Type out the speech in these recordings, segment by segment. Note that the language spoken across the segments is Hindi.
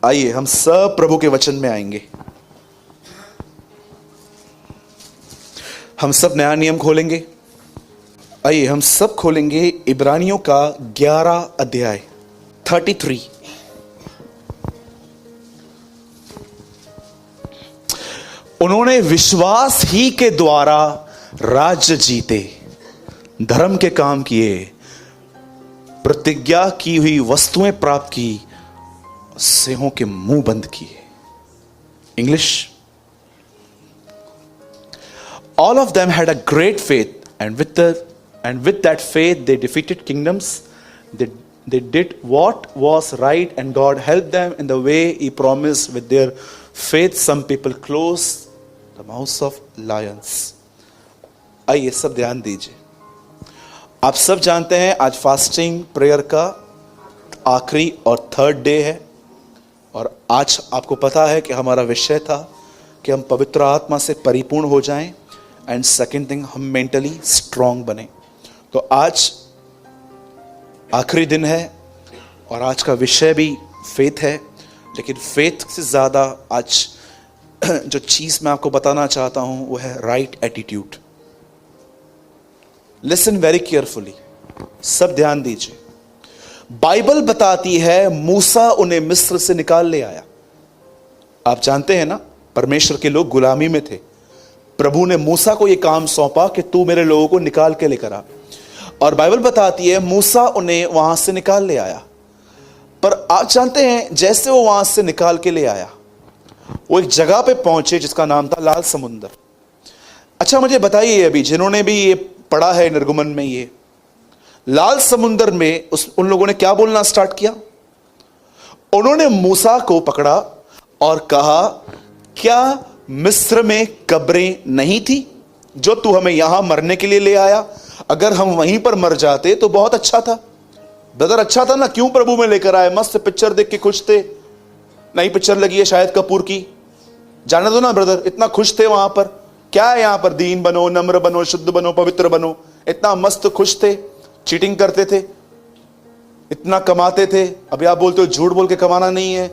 आइए हम सब प्रभु के वचन में आएंगे। हम सब नया नियम खोलेंगे। आइए हम सब खोलेंगे इब्रानियों का 11 अध्याय 33। उन्होंने विश्वास ही के द्वारा राज्य जीते, धर्म के काम किए, प्रतिज्ञा की हुई वस्तुएं प्राप्त की, सिंहों के मुंह बंद किए। English, all of them had a great faith, and with that faith they defeated kingdoms. They did what was right, and God helped them in the way He promised. With their faith, some people closed the mouths of lions. आइए सब ध्यान दीजिए। आप सब जानते हैं आज फास्टिंग प्रेयर का आखिरी और थर्ड डे है, और आज आपको पता है कि हमारा विषय था कि हम पवित्र आत्मा से परिपूर्ण हो जाएं, एंड सेकंड थिंग हम मेंटली स्ट्रांग बने। तो आज आखिरी दिन है और आज का विषय भी फेथ है, लेकिन फेथ से ज़्यादा आज जो चीज़ मैं आपको बताना चाहता हूं वो है right attitude. Listen very carefully, सब ध्यान दीजिए। बाइबल बताती है मूसा उन्हें मिस्र से निकाल ले आया। आप जानते हैं ना, परमेश्वर के लोग गुलामी में थे। प्रभु ने मूसा को यह काम सौंपा कि तू मेरे लोगों को निकाल के लेकर आ, और बाइबल बताती है मूसा उन्हें वहां से निकाल ले आया। पर आप जानते हैं जैसे वो वहां से निकाल के ले आया, वो एक जगह पे पहुंचे जिसका नाम था लाल समुंदर। अच्छा मुझे बताइए, अभी जिन्होंने भी ये पढ़ा है निर्गमन में, ये लाल समुंदर में उन लोगों ने क्या बोलना स्टार्ट किया? उन्होंने मूसा को पकड़ा और कहा, क्या मिस्र में कब्रें नहीं थी जो तू हमें यहां मरने के लिए ले आया? अगर हम वहीं पर मर जाते तो बहुत अच्छा था। ब्रदर अच्छा था ना, क्यों प्रभु में लेकर आए? मस्त पिक्चर देख के खुश थे। नई पिक्चर लगी है शायद कपूर की, जाने दो ना ब्रदर, इतना खुश थे वहां पर। क्या है यहां पर? दीन बनो, नम्र बनो, शुद्ध बनो, पवित्र बनो। इतना मस्त खुश थे, चीटिंग करते थे, इतना कमाते थे। अभी आप बोलते हो झूठ बोल के कमाना नहीं है,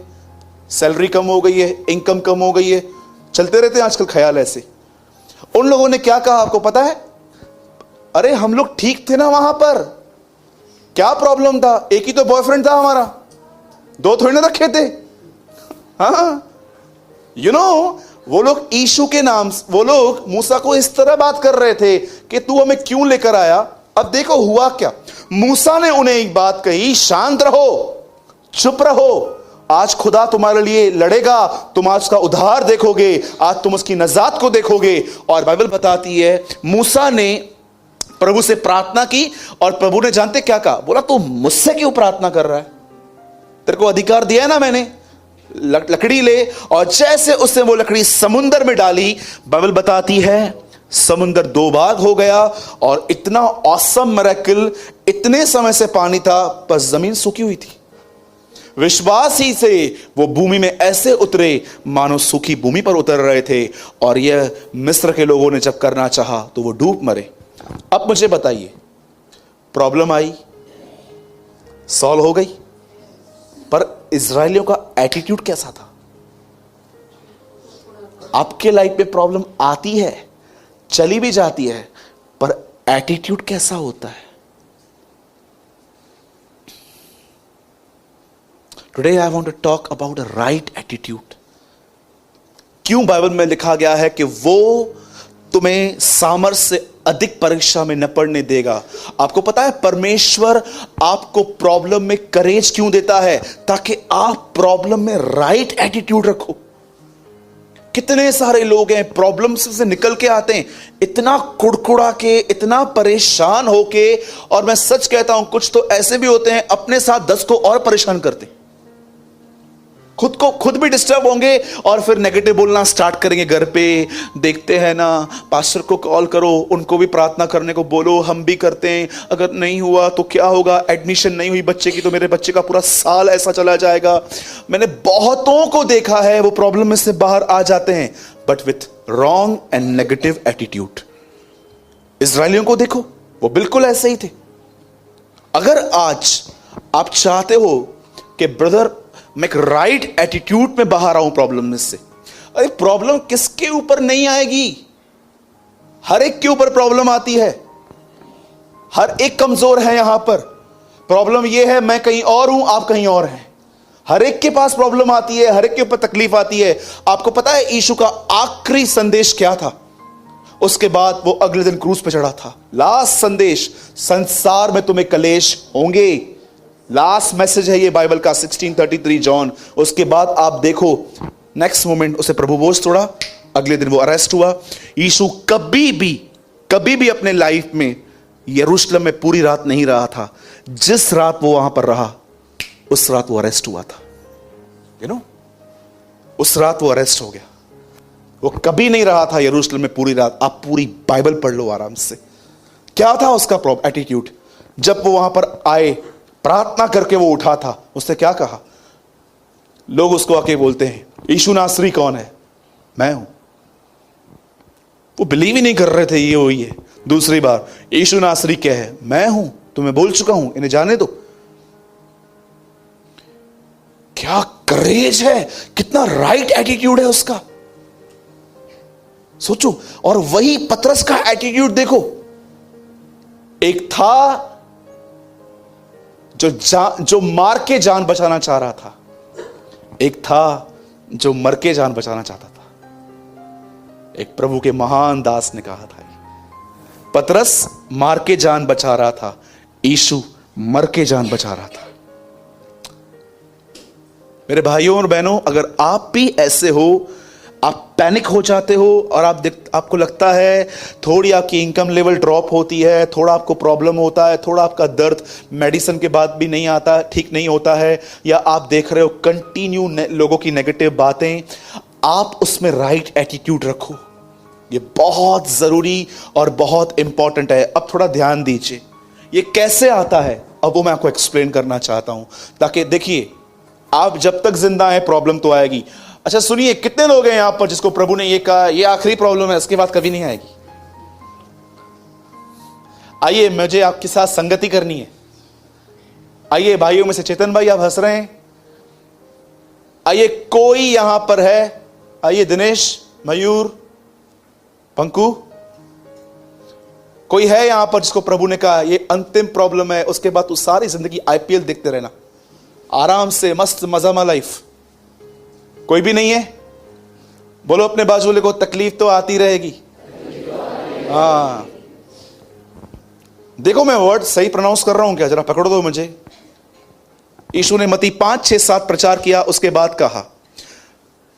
सैलरी कम हो गई है, इनकम कम हो गई है, चलते रहते हैं आजकल ख्याल ऐसे। उन लोगों ने क्या कहा आपको पता है? अरे हम लोग ठीक थे ना वहां पर, क्या प्रॉब्लम था? एक ही तो बॉयफ्रेंड था हमारा, दो थोड़ी ना रखे थे। हाँ यू नो, वो लोग यीशु के नाम, वो लोग मूसा को इस तरह बात कर रहे थे कि तू हमें क्यों लेकर आया। अब देखो हुआ क्या, मूसा ने उन्हें एक बात कही, शांत रहो, चुप रहो, आज खुदा तुम्हारे लिए लड़ेगा, तुम आज उसका उद्धार देखोगे, आज तुम उसकी नजात को देखोगे। और बाइबल बताती है मूसा ने प्रभु से प्रार्थना की, और प्रभु ने जानते क्या कहा? बोला तू मुझसे क्यों प्रार्थना कर रहा है? तेरे को अधिकार दिया ना मैंने, लकड़ी ले। और जैसे उसने वो लकड़ी समुंदर में डाली, बाइबल बताती है समुंदर दो भाग हो गया, और इतना ऑसम मिरेकल, इतने समय से पानी था पर जमीन सूखी हुई थी। विश्वास ही से वो भूमि में ऐसे उतरे मानो सूखी भूमि पर उतर रहे थे, और यह मिस्र के लोगों ने जब करना चाहा तो वो डूब मरे। अब मुझे बताइए, प्रॉब्लम आई, सॉल्व हो गई, पर इजरायलियों का एटीट्यूड कैसा था? आपके लाइफ में प्रॉब्लम आती है, चली भी जाती है, पर एटीट्यूड कैसा होता है? Today I want to talk about a right attitude. क्यों बाइबल में लिखा गया है कि वो तुम्हें सामर्थ से अधिक परीक्षा में न पड़ने देगा? आपको पता है परमेश्वर आपको प्रॉब्लम में करेज क्यों देता है? ताकि आप प्रॉब्लम में राइट एटीट्यूड रखो। कितने सारे लोग हैं प्रॉब्लम से निकल के आते हैं इतना कुड़कुड़ा के, इतना परेशान होके, और मैं सच कहता हूं कुछ तो ऐसे भी होते हैं अपने साथ 10 को और परेशान करते, खुद भी डिस्टर्ब होंगे, और फिर नेगेटिव बोलना स्टार्ट करेंगे घर पे। देखते हैं ना, पास्टर को कॉल करो, उनको भी प्रार्थना करने को बोलो, हम भी करते हैं, अगर नहीं हुआ तो क्या होगा, एडमिशन नहीं हुई बच्चे की तो मेरे बच्चे का पूरा साल ऐसा चला जाएगा। मैंने बहुतों को देखा है वो प्रॉब्लम में से बाहर आ जाते हैं, but with wrong and negative attitude. इजरायलियों को देखो, वो बिल्कुल ऐसे ही थे। अगर आज आप चाहते हो कि ब्रदर मैं एक राइट एटीट्यूड में बाहर आऊं प्रॉब्लम में से। अरे प्रॉब्लम किसके ऊपर नहीं आएगी? हर एक के ऊपर प्रॉब्लम आती है, हर एक कमजोर है यहां पर। प्रॉब्लम यह है मैं कहीं और हूं, आप कहीं और हैं। हर एक के पास प्रॉब्लम आती है, हर एक के ऊपर तकलीफ आती है। आपको पता है यीशु का आखिरी संदेश क्या था? उसके बाद वो अगले दिन क्रूस पे चढ़ा था। लास्ट संदेश, संसार में तुम्हें कलेश होंगे। लास्ट मैसेज है ये बाइबल का, 1633 जॉन। उसके बाद आप देखो नेक्स्ट मोमेंट उसे प्रभु बोझ तोड़ा, अगले दिन वो अरेस्ट हुआ। यीशु कभी भी अपने लाइफ में यरूशलेम में पूरी रात नहीं रहा था। जिस रात वो वहां पर रहा उस रात वो अरेस्ट हुआ था। उस रात वो अरेस्ट हो गया। वो कभी नहीं रहा था यरूशलेम में पूरी रात। आप पूरी बाइबल पढ़ लो आराम से। क्या था उसका एटीट्यूड? जब वो वहां पर आए, प्रार्थना करके वो उठा था, उसने क्या कहा? लोग उसको आके बोलते हैं यीशु नासरी कौन है? मैं हूं। वो बिलीव ही नहीं कर रहे थे ये वही है। दूसरी बार यीशु नासरी क्या है? मैं हूं, तुम्हें बोल चुका हूं, इन्हें जाने दो। क्या करेज है, कितना राइट एटीट्यूड है उसका, सोचो। और वही पतरस का एटीट्यूड देखो। एक था जो मार के जान बचाना चाह रहा था, एक था जो मर के जान बचाना चाहता था। एक प्रभु के महान दास ने कहा था, पतरस मार के जान बचा रहा था, यीशु मर के जान बचा रहा था। मेरे भाइयों और बहनों, अगर आप भी ऐसे हो, आप पैनिक हो जाते हो और आपको लगता है थोड़ी आपकी इनकम लेवल ड्रॉप होती है, थोड़ा आपको प्रॉब्लम होता है, थोड़ा आपका दर्द मेडिसिन के बाद भी नहीं आता, ठीक नहीं होता है, या आप देख रहे हो कंटिन्यू लोगों की नेगेटिव बातें, आप उसमें राइट एटीट्यूड रखो। ये बहुत जरूरी और बहुत इंपॉर्टेंट है। अब थोड़ा ध्यान दीजिए, ये कैसे आता है, अब वो मैं आपको एक्सप्लेन करना चाहता हूं, ताकि देखिए आप जब तक जिंदा हैं प्रॉब्लम तो आएगी। अच्छा सुनिए, कितने लोग हैं यहां पर जिसको प्रभु ने ये कहा ये आखिरी प्रॉब्लम है, इसके बाद कभी नहीं आएगी? आइए, मुझे आपके साथ संगति करनी है। आइए भाइयों में से चेतन भाई, आप हंस रहे हैं। आइए, कोई यहां पर है? आइए दिनेश, मयूर, पंकु, कोई है यहां पर जिसको प्रभु ने कहा ये अंतिम प्रॉब्लम है, उसके बाद तू सारी जिंदगी आईपीएल देखते रहना, आराम से मस्त मजामा लाइफ? कोई भी नहीं है? बोलो अपने बाजू वाले को, तकलीफ तो आती रहेगी। हाँ, देखो मैं वर्ड सही प्रोनाउंस कर रहा हूं क्या? जरा पकड़ दो मुझे। यीशु ने मत्ती 5, 6, 7 प्रचार किया, उसके बाद कहा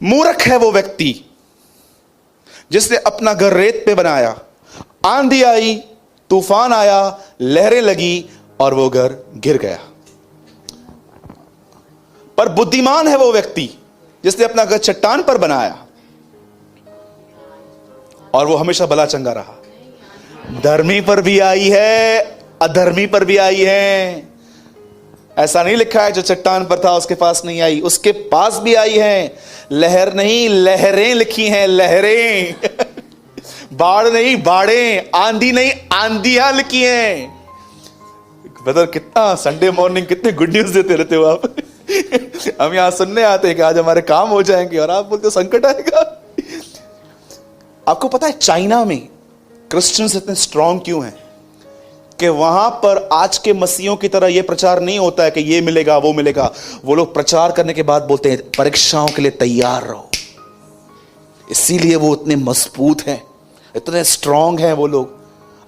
मूर्ख है वो व्यक्ति जिसने अपना घर रेत पे बनाया, आंधी आई, तूफान आया, लहरें लगी और वो घर गिर गया। पर बुद्धिमान है वो व्यक्ति जिसने अपना घर चट्टान पर बनाया और वो हमेशा भला चंगा रहा। धर्मी पर भी आई है, अधर्मी पर भी आई है। ऐसा नहीं लिखा है जो चट्टान पर था उसके पास नहीं आई, उसके पास भी आई है। लहर नहीं, लहरें लिखी हैं, लहरें। बाढ़ नहीं, बाढ़ें। आंधी नहीं, आंधियां लिखी हैं। ब्रदर, कितना संडे मॉर्निंग कितने गुड न्यूज देते रहते हो आप। हम यहां सुनने आते हैं कि आज हमारे काम हो जाएंगे और आप बोलते हो संकट आएगा। आपको पता है चाइना में क्रिश्चियंस इतने स्ट्रांग क्यों हैं? कि वहां पर आज के मसीहों की तरह यह प्रचार नहीं होता है कि ये मिलेगा वो मिलेगा। वो लोग प्रचार करने के बाद बोलते हैं परीक्षाओं के लिए तैयार रहो। इसीलिए वो इतने मजबूत हैं, इतने स्ट्रांग हैं वो लोग।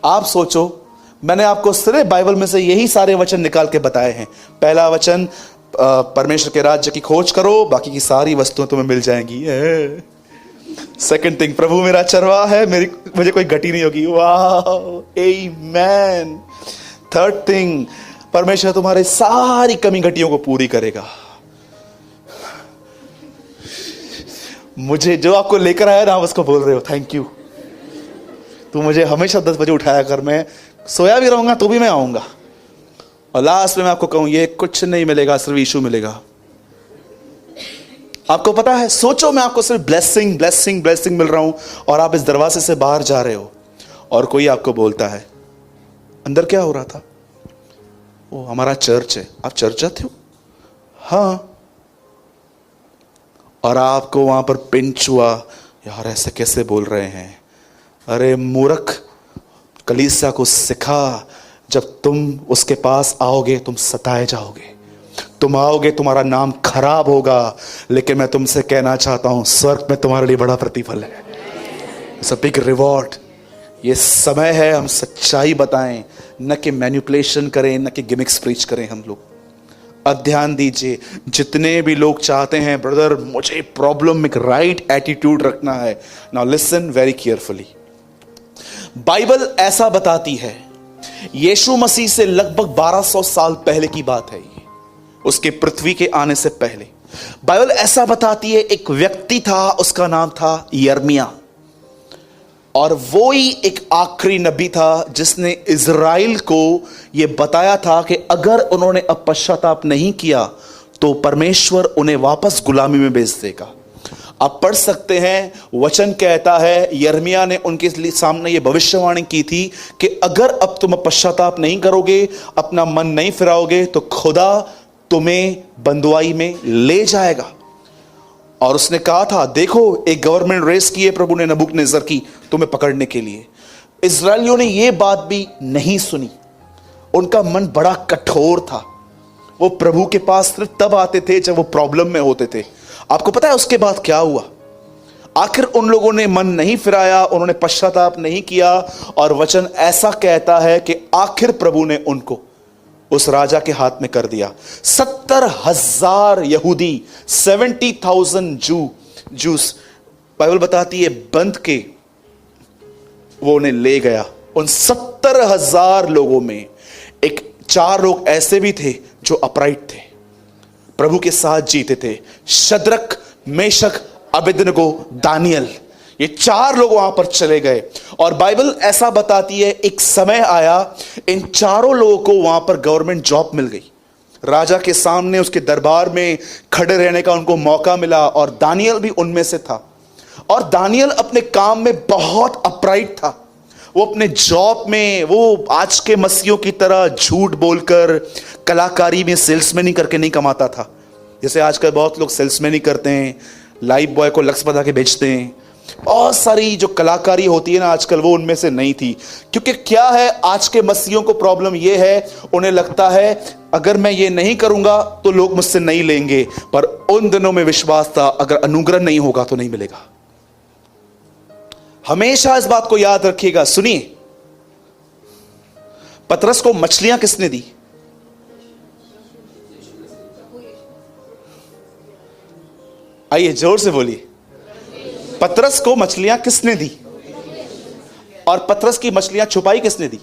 आप सोचो, मैंने आपको सिर्फ बाइबल में से यही सारे वचन निकाल के बताए हैं। पहला वचन, परमेश्वर के राज्य की खोज करो, बाकी की सारी वस्तुएं तुम्हें मिल जाएंगी। सेकंड थिंग, प्रभु मेरा चरवाहा है, मुझे कोई घटी नहीं होगी। वाह, आमेन। थर्ड थिंग, परमेश्वर तुम्हारे सारी कमी घटियों को पूरी करेगा। मुझे जो आपको लेकर आया ना, आप उसको बोल रहे हो थैंक यू। तू मुझे हमेशा 10 बजे उठाया कर, मैं सोया भी रहूंगा तो भी मैं आऊंगा। और लास्ट में मैं आपको कहूं ये कुछ नहीं मिलेगा, सिर्फ यीशु मिलेगा। आपको पता है, सोचो मैं आपको सिर्फ ब्लेसिंग ब्लेसिंग ब्लेसिंग मिल रहा हूं और आप इस दरवाजे से बाहर जा रहे हो और कोई आपको बोलता है अंदर क्या हो रहा था? वो हमारा चर्च है। आप चर्च जाते हो? हाँ। और आपको वहां पर पिंच हुआ, यार ऐसे कैसे बोल रहे हैं। अरे मूर्ख, कलीसिया को सिखा, जब तुम उसके पास आओगे तुम सताए जाओगे, तुम आओगे तुम्हारा नाम खराब होगा, लेकिन मैं तुमसे कहना चाहता हूं स्वर्ग में तुम्हारे लिए बड़ा प्रतिफल है। It's a big reward. ये समय है हम सच्चाई बताएं, न कि मैनिपुलेशन करें, न कि गिमिक्स प्रीच करें हम लोग। अब ध्यान दीजिए, जितने भी लोग चाहते हैं ब्रदर मुझे प्रॉब्लम में राइट एटीट्यूड रखना है, now listen very carefully. Bible ऐसा बताती है, यीशु मसीह से लगभग 1200 साल पहले की बात है ये, उसके पृथ्वी के आने से पहले। बाइबल ऐसा बताती है, एक व्यक्ति था, उसका नाम था यिर्मयाह, और वो ही एक आखिरी नबी था जिसने इज़राइल को यह बताया था कि अगर उन्होंने अब पश्चाताप नहीं किया तो परमेश्वर उन्हें वापस गुलामी में भेज देगा। आप पढ़ सकते हैं, वचन कहता है यिर्मयाह ने उनके सामने ये भविष्यवाणी की थी कि अगर अब तुम पश्चाताप नहीं करोगे, अपना मन नहीं फिराओगे, तो खुदा तुम्हें बंदुआई में ले जाएगा। और उसने कहा था, देखो एक गवर्नमेंट रेस की है प्रभु ने नबूकदनेस्सर की तुम्हें पकड़ने के लिए। इस्राएलियों ने यह बात भी नहीं सुनी, उनका मन बड़ा कठोर था। वो प्रभु के पास सिर्फ तब आते थे जब वो प्रॉब्लम में होते थे। आपको पता है उसके बाद क्या हुआ? आखिर उन लोगों ने मन नहीं फिराया, उन्होंने पश्चाताप नहीं किया, और वचन ऐसा कहता है कि आखिर प्रभु ने उनको उस राजा के हाथ में कर दिया। 70,000 यहूदी, 70,000 जूस बाइबल बताती है बंद के वो उन्हें ले गया। उन 70,000 लोगों में एक 4 लोग ऐसे भी थे जो अपराइट थे, प्रभु के साथ जीते थे, शद्रक, मेशक, अबेदनगो, दानियल। ये 4 लोग वहां पर चले गए, और बाइबल ऐसा बताती है एक समय आया इन चारों लोगों को वहां पर गवर्नमेंट जॉब मिल गई। राजा के सामने उसके दरबार में खड़े रहने का उनको मौका मिला, और दानियल भी उनमें से था। और दानियल अपने काम में बहुत अपराइट था। वो अपने जॉब में वो आज के मसीहों की तरह झूठ बोलकर कलाकारी में सेल्समैनी करके नहीं कमाता था, जैसे आजकल बहुत लोग सेल्समैनी करते हैं, लाइफ बॉय को लक्स बता के बेचते हैं। बहुत सारी जो कलाकारी होती है ना आजकल, वो उनमें से नहीं थी। क्योंकि क्या है, आज के मसीहों को प्रॉब्लम ये है, उन्हें लगता है अगर मैं ये नहीं करूंगा तो लोग मुझसे नहीं लेंगे। पर उन दिनों में विश्वास था, अगर अनुग्रह नहीं होगा तो नहीं मिलेगा। हमेशा इस बात को याद रखिएगा। सुनिए, पतरस को मछलियां किसने दी? आइए जोर से बोलिए, पतरस को मछलियां किसने दी? और पतरस की मछलियां छुपाई किसने दी?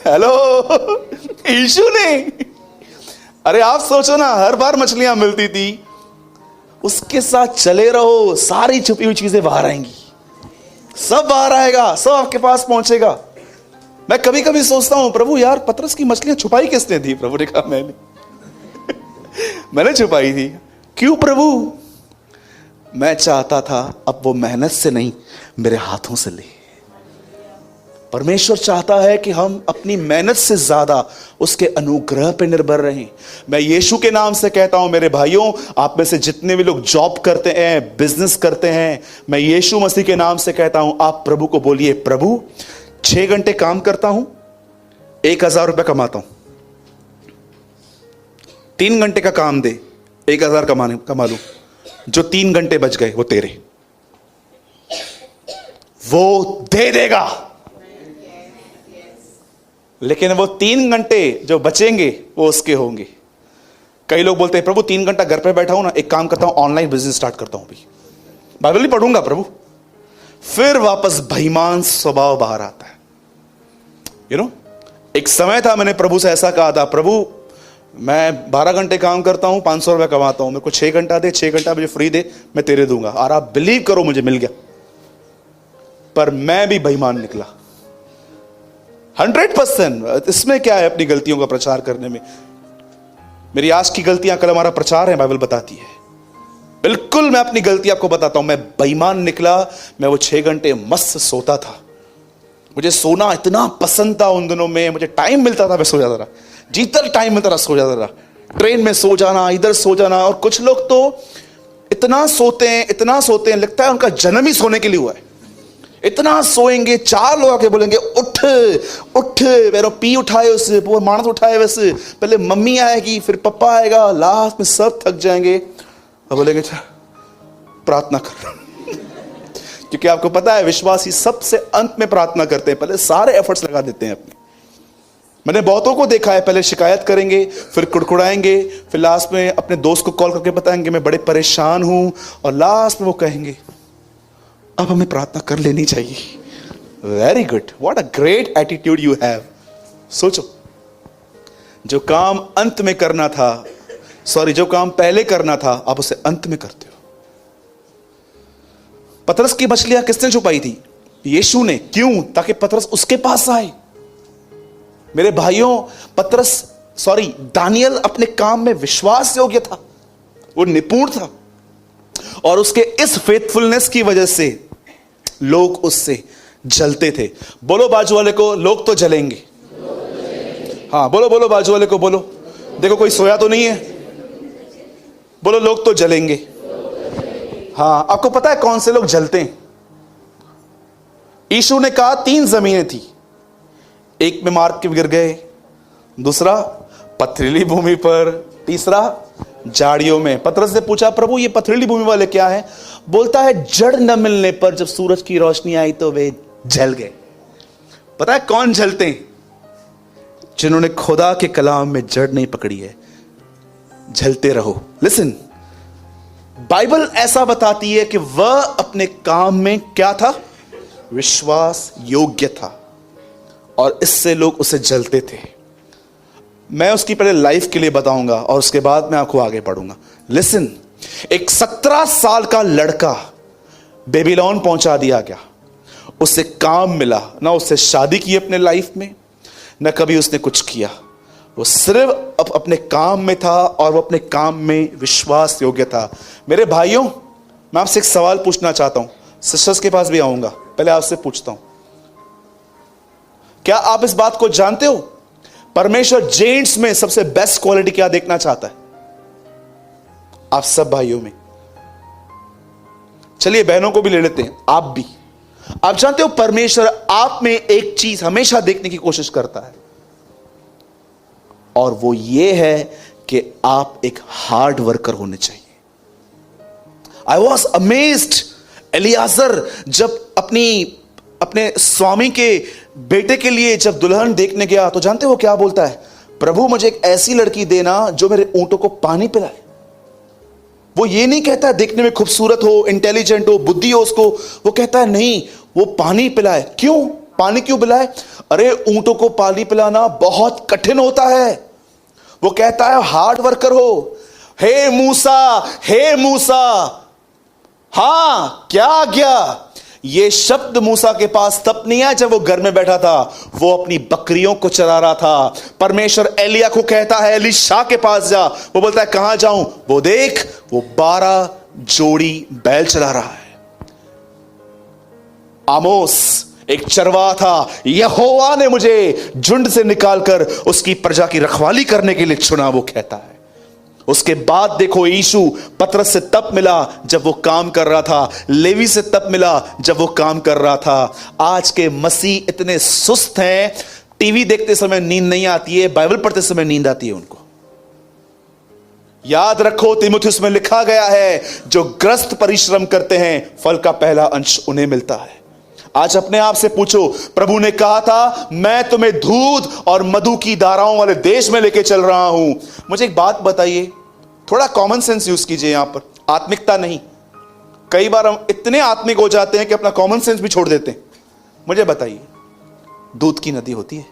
हेलो, यीशु ने। अरे आप सोचो ना, हर बार मछलियां मिलती थी, उसके साथ चले रहो, सारी छुपी हुई चीजें बाहर आएंगी, सब बाहर आएगा, सब आपके पास पहुंचेगा। मैं कभी कभी सोचता हूं, प्रभु यार पतरस की मछलियां छुपाई किसने थी? प्रभु ने कहा मैंने छुपाई थी। क्यों प्रभु? मैं चाहता था अब वो मेहनत से नहीं, मेरे हाथों से ले। परमेश्वर चाहता है कि हम अपनी मेहनत से ज्यादा उसके अनुग्रह पर निर्भर रहें। मैं यीशु के नाम से कहता हूं मेरे भाइयों, आप में से जितने भी लोग जॉब करते हैं, बिजनेस करते हैं, मैं यीशु मसीह के नाम से कहता हूं, आप प्रभु को बोलिए, प्रभु 6 घंटे काम करता हूं, 1,000 रुपये कमाता हूं, 3 घंटे का काम दे, 1,000 कमा लूं, जो 3 घंटे बच गए वो तेरे, वो दे देगा। लेकिन वो 3 घंटे जो बचेंगे वो उसके होंगे। कई लोग बोलते हैं, प्रभु 3 घंटा घर पे बैठा हूं ना, एक काम करता हूं, ऑनलाइन बिजनेस स्टार्ट करता हूं, भी बाइबल नहीं पढ़ूंगा प्रभु। फिर वापस बेईमान स्वभाव बाहर आता है। एक समय था, मैंने प्रभु से ऐसा कहा था, प्रभु मैं 12 घंटे काम करता हूं, 500 रुपये कमाता हूं, मेरे को 6 घंटा दे, 6 घंटा मुझे फ्री दे, मैं तेरे दूंगा। और आप बिलीव करो, मुझे मिल गया। पर मैं भी बेईमान निकला 100%। इसमें क्या है अपनी गलतियों का प्रचार करने में? मेरी आज की गलतियां कल हमारा प्रचार है, बाइबल बताती है। बिल्कुल मैं अपनी गलती आपको बताता हूं। मैं बेईमान निकला। मैं वो 6 घंटे मस्त सोता था। मुझे सोना इतना पसंद था उन दिनों में, मुझे टाइम मिलता था मैं सो जाता था, जितना टाइम मिलता था सो जाता था। ट्रेन में सो जाना, इधर सो जाना। और कुछ लोग तो इतना सोते हैं लगता है उनका जन्म ही सोने के लिए हुआ है। इतना सोएंगे, 4 लोग आके बोलेंगे उठ उठ, मेरा पी उठाए उसे, वो मानस उठाए, वैसे पहले मम्मी आएगी, फिर पापा आएगा, लास्ट में सब थक जाएंगे और बोलेंगे प्रार्थना कर। क्योंकि आपको पता है विश्वासी सबसे अंत में प्रार्थना करते हैं, पहले सारे एफर्ट्स लगा देते हैं अपने। मैंने बहुतों को देखा है, पहले शिकायत करेंगे, फिर कुड़कुड़ाएंगे, फिर लास्ट में अपने दोस्त को कॉल करके बताएंगे मैं बड़े परेशान हूं, और लास्ट में वो कहेंगे अब हमें प्रार्थना कर लेनी चाहिए। Very good, what a great attitude you have. सोचो, जो काम अंत में करना था, जो काम पहले करना था, आप उसे अंत में करते हो। पतरस की मछलियां किसने छुपाई थी? यीशु ने। क्यों? ताकि पतरस उसके पास आए। मेरे भाइयों, दानियल अपने काम में विश्वास योग्य था, वो निपुण था, और उसके इस फेथफुलनेस की वजह से लोग उससे जलते थे। बोलो बाजू वाले को, लोग तो जलेंगे। हाँ बोलो बाजू वाले को, बोलो, देखो कोई सोया तो नहीं है, बोलो लोग तो जलेंगे। हाँ, आपको पता है कौन से लोग जलते हैं? यीशु ने कहा 3 जमीनें थी, एक में मार के गिर गए, दूसरा पथरीली भूमि पर, तीसरा झाड़ियों में। पतरस ने पूछा प्रभु ये पथरीली भूमि वाले क्या है? बोलता है जड़ न मिलने पर जब सूरज की रोशनी आई तो वे जल गए। पता है कौन जलते हैं? जिन्होंने खुदा के कलाम में जड़ नहीं पकड़ी है। जलते रहो। लिसन, बाइबल ऐसा बताती है कि वह अपने काम में क्या था? विश्वास योग्य था, और इससे लोग उसे जलते थे। मैं उसकी पहले लाइफ के लिए बताऊंगा और उसके बाद मैं आपको आगे पढ़ूंगा। लिसन, एक 17 साल का लड़का बेबीलोन पहुंचा दिया गया। उसे काम मिला ना, उससे शादी की अपने लाइफ में, ना कभी उसने कुछ किया। वो सिर्फ अपने काम में था, और वो अपने काम में विश्वास योग्य था। मेरे भाइयों, मैं आपसे एक सवाल पूछना चाहता हूं। सिस्टर्स के पास भी आऊंगा, पहले आपसे पूछता हूं, क्या आप इस बात को जानते हो परमेश्वर जेंट्स में सबसे बेस्ट क्वालिटी क्या देखना चाहता है? आप सब भाइयों में। चलिए बहनों को भी ले लेते हैं, आप भी। आप जानते हो परमेश्वर आप में एक चीज हमेशा देखने की कोशिश करता है, और वो ये है कि आप एक हार्ड वर्कर होने चाहिए। आई वॉज अमेज्ड, एलियाजर जब अपने स्वामी के बेटे के लिए जब दुल्हन देखने गया, तो जानते हो क्या बोलता है? प्रभु मुझे एक ऐसी लड़की देना जो मेरे ऊंटों को पानी पिलाए। वो ये नहीं कहता है देखने में खूबसूरत हो, इंटेलिजेंट हो, बुद्धि हो उसको, वो कहता है नहीं, वो पानी पिलाए। क्यों? पानी क्यों पिलाए? अरे ऊंटों को पानी पिलाना बहुत कठिन होता है। वो कहता है हार्ड वर्कर हो। हे मूसा, हां क्या आज्ञा? ये शब्द मूसा के पास तब नहीं आया जब वो घर में बैठा था, वो अपनी बकरियों को चरा रहा था। परमेश्वर एलिया को कहता है एलीशा के पास जा। वो बोलता है कहां जाऊं? वो देख, वो 12 जोड़ी बैल चला रहा है। आमोस एक चरवाहा था, यहोवा ने मुझे झुंड से निकालकर उसकी प्रजा की रखवाली करने के लिए चुना, वो कहता है। उसके बाद देखो यीशु पतरस से तब मिला जब वो काम कर रहा था, लेवी से तब मिला जब वो काम कर रहा था। आज के मसीह इतने सुस्त हैं, टीवी देखते समय नींद नहीं आती है, बाइबल पढ़ते समय नींद आती है उनको। याद रखो तीमुथियुस में लिखा गया है जो ग्रस्त परिश्रम करते हैं फल का पहला अंश उन्हें मिलता है। आज अपने आप से पूछो, प्रभु ने कहा था मैं तुम्हें दूध और मधु की धाराओं वाले देश में लेके चल रहा हूं। मुझे एक बात बताइए, थोड़ा कॉमन सेंस यूज कीजिए यहां पर, आत्मिकता नहीं। कई बार हम इतने आत्मिक हो जाते हैं कि अपना कॉमन सेंस भी छोड़ देते हैं। मुझे बताइए, दूध की नदी होती है?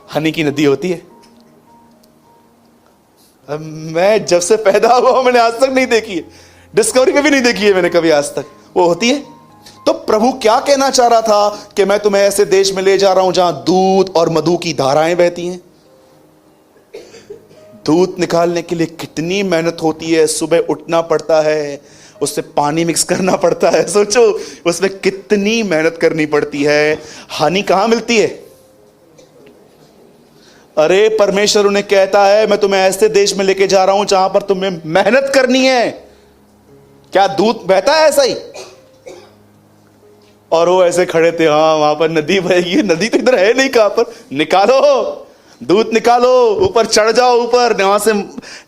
हनी की नदी होती है? मैं जब से पैदा हुआ मैंने आज तक नहीं देखी है, डिस्कवरी कभी नहीं देखी है मैंने कभी आज तक। वो होती है? तो प्रभु क्या कहना चाह रहा था कि मैं तुम्हें ऐसे देश में ले जा रहा हूं जहां दूध और मधु की धाराएं बहती हैं। दूध निकालने के लिए कितनी मेहनत होती है, सुबह उठना पड़ता है, उससे पानी मिक्स करना पड़ता है, सोचो उसमें कितनी मेहनत करनी पड़ती है। हनी कहां मिलती है? अरे परमेश्वर उन्हें कहता है मैं तुम्हें ऐसे देश में लेके जा रहा हूं जहां पर तुम्हें मेहनत करनी है। क्या दूध बहता है ऐसा ही? और वो ऐसे खड़े थे, हाँ वहां पर नदी बहेगी, नदी तो इधर है नहीं, कहां पर? निकालो दूध, निकालो, ऊपर चढ़ जाओ, ऊपर वहां से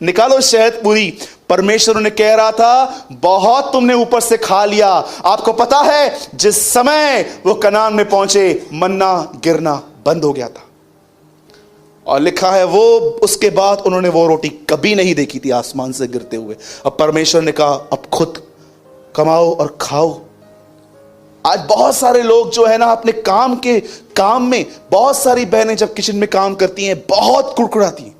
निकालो शहद पूरी। परमेश्वर उन्हें कह रहा था बहुत तुमने ऊपर से खा लिया। आपको पता है जिस समय वो कनान में पहुंचे मन्ना गिरना बंद हो गया था, और लिखा है वो उसके बाद उन्होंने वो रोटी कभी नहीं देखी थी आसमान से गिरते हुए। अब परमेश्वर ने कहा अब खुद कमाओ और खाओ। आज बहुत सारे लोग जो है ना अपने काम में, बहुत सारी बहनें जब किचन में काम करती हैं बहुत कुड़कुड़ाती हैं,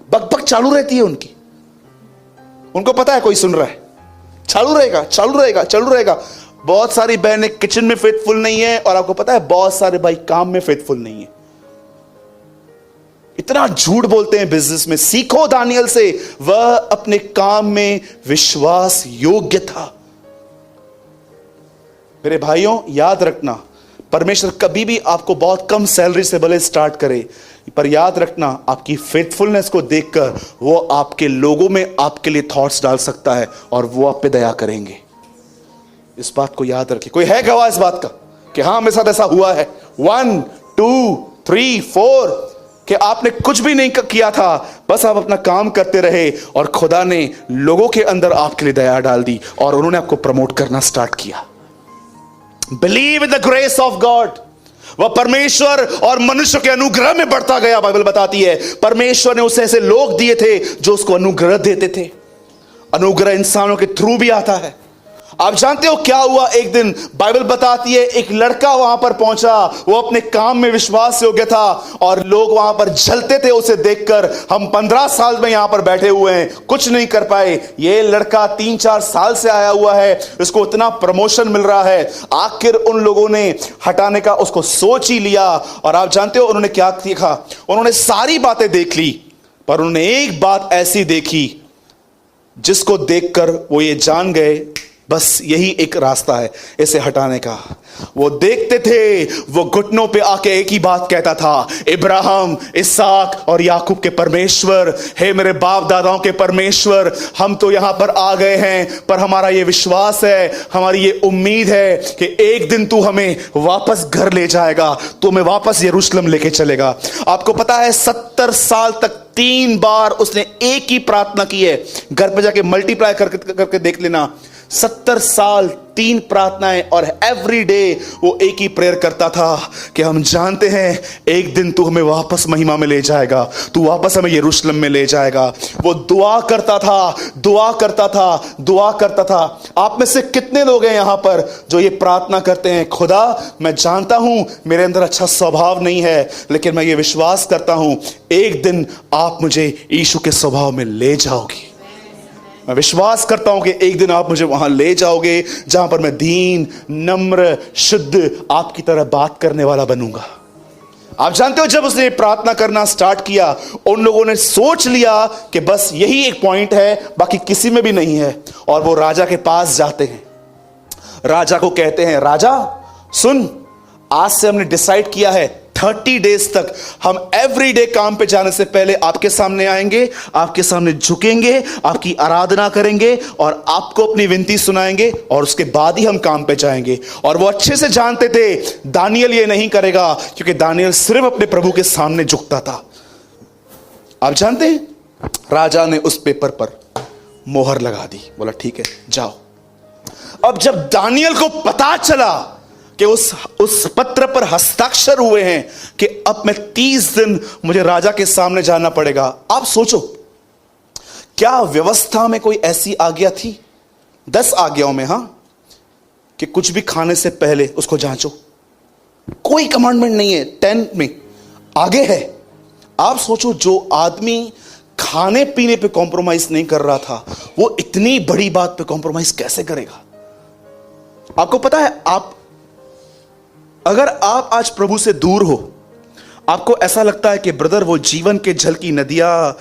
बकबक चालू रहती है उनकी। उनको पता है कोई सुन रहा है, चालू रहेगा। बहुत सारी बहनें किचन में फेथफुल नहीं है, और आपको पता है बहुत सारे भाई काम में फेथफुल नहीं है। इतना झूठ बोलते हैं बिजनेस में। सीखो दानियल से, वह अपने काम में विश्वास योग्य था। मेरे भाइयों याद रखना, परमेश्वर कभी भी आपको बहुत कम सैलरी से भले स्टार्ट करे, पर याद रखना आपकी फेथफुलनेस को देखकर वो आपके लोगों में आपके लिए थॉट्स डाल सकता है और वो आप पे दया करेंगे। इस बात को याद रखिए। कोई है गवाह इस बात का कि हाँ मेरे साथ ऐसा हुआ है? 1 2 3 4 कि आपने कुछ भी नहीं किया था, बस आप अपना काम करते रहे और खुदा ने लोगों के अंदर आपके लिए दया डाल दी और उन्होंने आपको प्रमोट करना स्टार्ट किया। Believe in the grace of God. वह परमेश्वर और मनुष्य के अनुग्रह में बढ़ता गया। बाइबल बताती है परमेश्वर ने उसे ऐसे लोग दिए थे जो उसको अनुग्रह देते थे। अनुग्रह इंसानों के थ्रू भी आता है। आप जानते हो क्या हुआ? एक दिन बाइबल बताती है एक लड़का वहां पर पहुंचा, वो अपने काम में विश्वास योग्य था और लोग वहां पर जलते थे उसे देखकर। हम 15 साल में यहां पर बैठे हुए हैं, कुछ नहीं कर पाए। ये लड़का 3-4 साल से आया हुआ है, इसको इतना प्रमोशन मिल रहा है। आखिर उन लोगों ने हटाने का उसको सोच ही लिया। और आप जानते हो उन्होंने क्या देखा? उन्होंने सारी बातें देख ली, पर उन्होंने एक बात ऐसी देखी जिसको देखकर वो ये जान गए बस यही एक रास्ता है इसे हटाने का। वो देखते थे, वो घुटनों पे आके एक ही बात कहता था, इब्राहिम, इसहाक और याकूब के परमेश्वर, हे मेरे बाप दादाओं के परमेश्वर, हम तो यहां पर आ गए हैं, पर हमारा ये विश्वास है, हमारी ये उम्मीद है कि एक दिन तू हमें वापस घर ले जाएगा, तू हमें वापस यरूशलेम लेके चलेगा। आपको पता है 70 साल तक 3 बार उसने एक ही प्रार्थना की है। घर पे जाके मल्टीप्लाई करके देख लेना। 70 साल 3 प्रार्थनाएं, और एवरी डे वो एक ही प्रेयर करता था कि हम जानते हैं एक दिन तू हमें वापस महिमा में ले जाएगा, तू वापस हमें यरूशलेम में ले जाएगा। वो दुआ करता था। आप में से कितने लोग हैं यहां पर जो ये प्रार्थना करते हैं, खुदा मैं जानता हूं मेरे अंदर अच्छा स्वभाव नहीं है, लेकिन मैं ये विश्वास करता हूं एक दिन आप मुझे यीशु के स्वभाव में ले जाओगे। मैं विश्वास करता हूं कि एक दिन आप मुझे वहां ले जाओगे जहां पर मैं दीन, नम्र, शुद्ध आपकी तरह बात करने वाला बनूंगा। आप जानते हो जब उसने प्रार्थना करना स्टार्ट किया, उन लोगों ने सोच लिया कि बस यही एक पॉइंट है, बाकी किसी में भी नहीं है। और वो राजा के पास जाते हैं, राजा को कहते हैं, राजा सुन, आज से हमने डिसाइड किया है 30 डेज तक हम एवरीडे काम पे जाने से पहले आपके सामने आएंगे, आपके सामने झुकेंगे, आपकी आराधना करेंगे और आपको अपनी विनती सुनाएंगे, और उसके बाद ही हम काम पे जाएंगे। और वो अच्छे से जानते थे दानियल ये नहीं करेगा, क्योंकि दानियल सिर्फ अपने प्रभु के सामने झुकता था। आप जानते हैं राजा ने उस पेपर पर मोहर लगा दी, बोला ठीक है जाओ। अब जब दानियल को पता चला कि उस पत्र पर हस्ताक्षर हुए हैं कि अब मैं 30 दिन मुझे राजा के सामने जाना पड़ेगा, आप सोचो क्या व्यवस्था में कोई ऐसी आज्ञा थी? 10 आज्ञाओं में, हां, कि कुछ भी खाने से पहले उसको जांचो। कोई कमांडमेंट नहीं है 10 में, आगे है। आप सोचो जो आदमी खाने पीने पे कॉम्प्रोमाइज नहीं कर रहा था, वो इतनी बड़ी बात पे कॉम्प्रोमाइज कैसे करेगा? आपको पता है, अगर आप आज प्रभु से दूर हो, आपको ऐसा लगता है कि ब्रदर वो जीवन के जल की नदियां,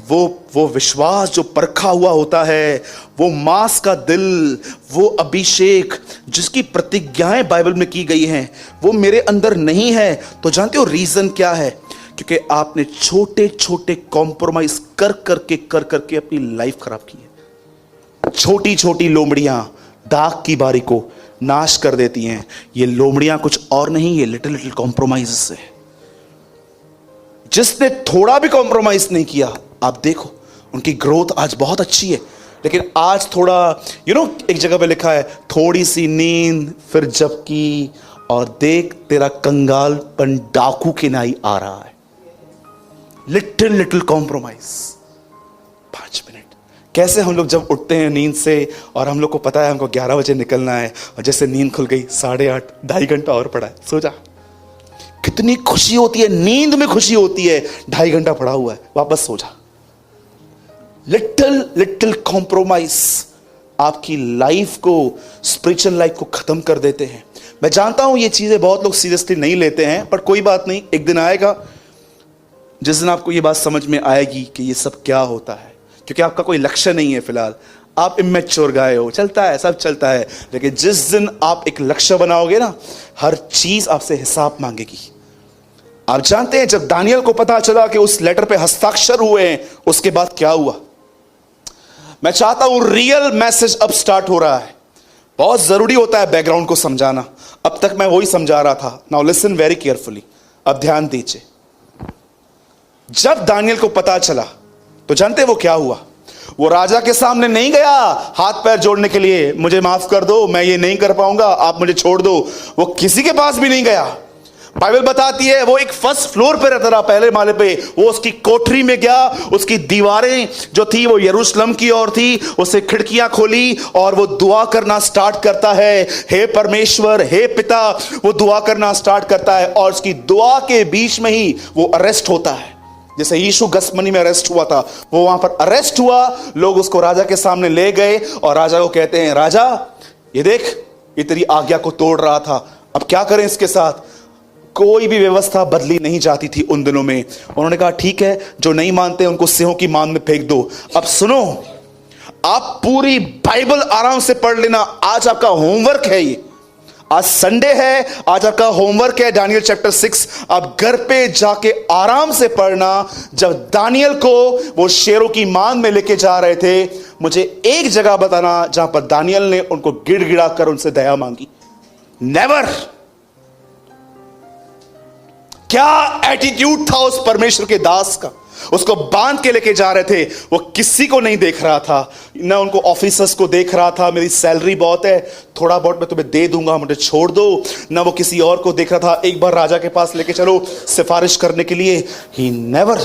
वो विश्वास जो परखा हुआ होता है, वो मांस का दिल, वो अभिषेक जिसकी प्रतिज्ञाएं बाइबल में की गई हैं, वो मेरे अंदर नहीं है। तो जानते हो रीजन क्या है? क्योंकि आपने छोटे छोटे कॉम्प्रोमाइज कर करके अपनी लाइफ खराब की है। छोटी छोटी लोमड़ियां दाग की बारी को नाश कर देती हैं। ये लोमड़ियां कुछ और नहीं, ये लिटिल लिटिल कॉम्प्रोमाइज है। जिसने थोड़ा भी कॉम्प्रोमाइज नहीं किया, आप देखो उनकी ग्रोथ आज बहुत अच्छी है। लेकिन आज थोड़ा एक जगह पे लिखा है, थोड़ी सी नींद फिर झपकी और देख तेरा कंगालपन डाकू के नाई आ रहा है। Little little compromise. 5 मिनट कैसे हम लोग जब उठते हैं नींद से और हम लोग को पता है हमको 11 बजे निकलना है, और जैसे नींद खुल गई 8:30, 2.5 घंटा और पड़ा है, सो जा। कितनी खुशी होती है, नींद में खुशी होती है, 2.5 घंटा पड़ा हुआ है, वापस सो जा। लिटिल लिटिल कॉम्प्रोमाइज आपकी लाइफ को, स्पिरिचुअल लाइफ को खत्म कर देते हैं। मैं जानता हूं ये चीजें बहुत लोग सीरियसली नहीं लेते हैं, पर कोई बात नहीं, एक दिन आएगा जिस दिन आपको ये बात समझ में आएगी कि ये सब क्या होता है। क्योंकि आपका कोई लक्ष्य नहीं है, फिलहाल आप इमेच्योर गाय हो, चलता है, सब चलता है। लेकिन जिस दिन आप एक लक्ष्य बनाओगे ना, हर चीज आपसे हिसाब मांगेगी। आप जानते हैं जब दानियल को पता चला कि उस लेटर पे हस्ताक्षर हुए हैं, उसके बाद क्या हुआ? मैं चाहता हूं रियल मैसेज अब स्टार्ट हो रहा है। बहुत जरूरी होता है बैकग्राउंड को समझाना। अब तक मैं वही समझा रहा था। नाउ लिसन वेरी केयरफुली, अब ध्यान दीजिए। जब दानियल को पता चला तो जानते वो क्या हुआ? वो राजा के सामने नहीं गया हाथ पैर जोड़ने के लिए, मुझे माफ कर दो, मैं ये नहीं कर पाऊंगा, आप मुझे छोड़ दो। वो किसी के पास भी नहीं गया। बाइबल बताती है वो एक फर्स्ट फ्लोर पे रहता था, पहले माले पे। वो उसकी कोठरी में गया, उसकी दीवारें जो थी वो यरूशलेम की ओर थी, उसे खिड़कियां खोली और वो दुआ करना स्टार्ट करता है, हे परमेश्वर, हे पिता। वो दुआ करना स्टार्ट करता है और उसकी दुआ के बीच में ही वो अरेस्ट होता है। जैसे यीशु गसमनी में अरेस्ट हुआ था, वो वहां पर अरेस्ट हुआ। लोग उसको राजा के सामने ले गए और राजा को कहते हैं, राजा ये देख, ये तेरी आज्ञा को तोड़ रहा था, अब क्या करें इसके साथ? कोई भी व्यवस्था बदली नहीं जाती थी उन दिनों में। उन्होंने कहा ठीक है, जो नहीं मानते उनको सिंहों की मान में फेंक दो। अब सुनो, आप पूरी बाइबल आराम से पढ़ लेना, आज आपका होमवर्क है ये। आज संडे है, आज आपका होमवर्क है दानियल चैप्टर 6। आप घर पे जाके आराम से पढ़ना। जब दानियल को वो शेरों की मान में लेके जा रहे थे, मुझे एक जगह बताना जहां पर दानियल ने उनको गिड़गिड़ा कर उनसे दया मांगी। नेवर। क्या एटीट्यूड था उस परमेश्वर के दास का। उसको बांध के लेके जा रहे थे, वो किसी को नहीं देख रहा था, ना उनको ऑफिसर्स को देख रहा था, मेरी सैलरी बहुत है, थोड़ा बहुत मैं तुम्हें दे दूंगा, मुझे छोड़ दो। ना वो किसी और को देख रहा था, एक बार राजा के पास लेके चलो सिफारिश करने के लिए। ही नेवर,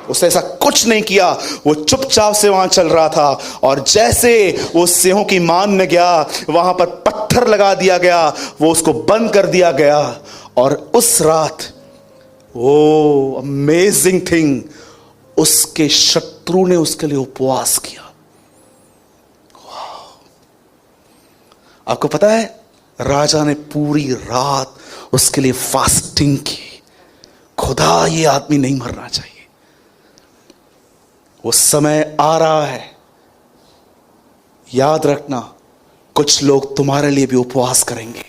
उसने ऐसा कुछ नहीं किया। वो चुपचाप से वहां चल रहा था और जैसे वो सिंहों की मान में गया, वहां पर पत्थर लगा दिया गया, वो उसको बंद कर दिया गया। और उस रात वो अमेजिंग थिंग, उसके शत्रु ने उसके लिए उपवास किया। आपको पता है, राजा ने पूरी रात उसके लिए फास्टिंग की। खुदा, ये आदमी नहीं मरना चाहिए। वो समय आ रहा है, याद रखना, कुछ लोग तुम्हारे लिए भी उपवास करेंगे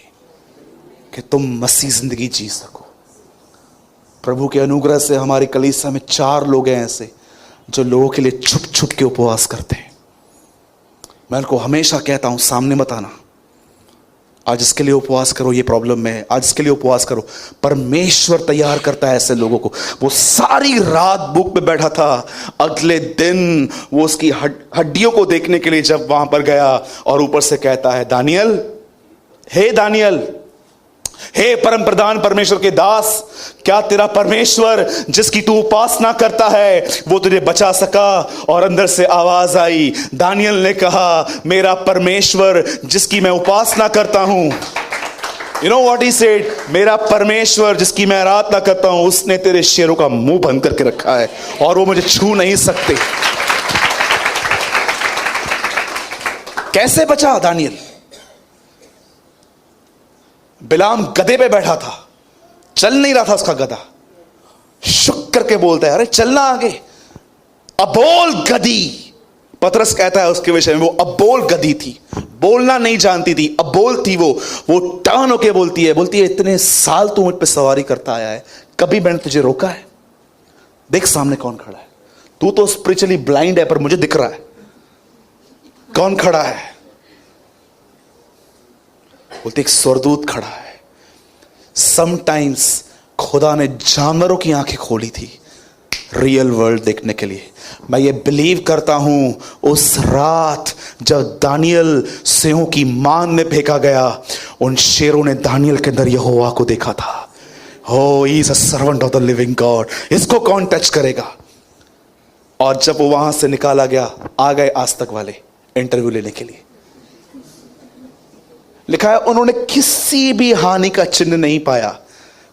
कि तुम मसीह जिंदगी जी सको। प्रभु के अनुग्रह से हमारी कलीसिया में 4 लोग हैं ऐसे जो लोगों के लिए छुप छुप के उपवास करते हैं। मैं उनको हमेशा कहता हूं, सामने मत आना, आज इसके लिए उपवास करो, ये प्रॉब्लम में है, आज इसके लिए उपवास करो। परमेश्वर तैयार करता है ऐसे लोगों को। वो सारी रात भूख में बैठा था। अगले दिन वो उसकी हड्डियों को देखने के लिए जब वहां पर गया और ऊपर से कहता है, दानियल, हे दानियल, हे परम प्रधान परमेश्वर के दास, क्या तेरा परमेश्वर जिसकी तू उपासना करता है वो तुझे बचा सका? और अंदर से आवाज आई, दानियल ने कहा, मेरा परमेश्वर जिसकी मैं उपासना करता हूं, you know what he said, मेरा परमेश्वर जिसकी मैं आराधना करता हूं, उसने तेरे शेरों का मुंह बंद करके रखा है और वो मुझे छू नहीं सकते। कैसे बचा दानियल? बिलाम गधे पे बैठा था, चल नहीं रहा था उसका गधा, शुक्र के बोलता है, अरे चलना आगे। अबोल गधी, पतरस कहता है उसके विषय में, वो अबोल गधी थी, बोलना नहीं जानती थी, अबोल थी वो टर्न होके बोलती है इतने साल तू मुझ पे सवारी करता आया है, कभी मैंने तुझे रोका है? देख सामने कौन खड़ा है, तू तो स्पिरिचुअली ब्लाइंड है पर मुझे दिख रहा है कौन खड़ा है। बोलते एक स्वर्गदूत खड़ा है। समटाइम्स खुदा ने जानवरों की आंखें खोली थी रियल वर्ल्ड देखने के लिए। मैं ये बिलीव करता हूं उस रात जब दानियल सिंहों की मान में फेंका गया, उन शेरों ने दानियल के अंदर यहोवा को देखा था। हो, he is a servant of the living God, इसको कौन टच करेगा? और जब वो वहां से निकाला गया, आ गए आज तक वाले इंटरव्यू लेने के लिए। लिखा है उन्होंने किसी भी हानि का चिन्ह नहीं पाया,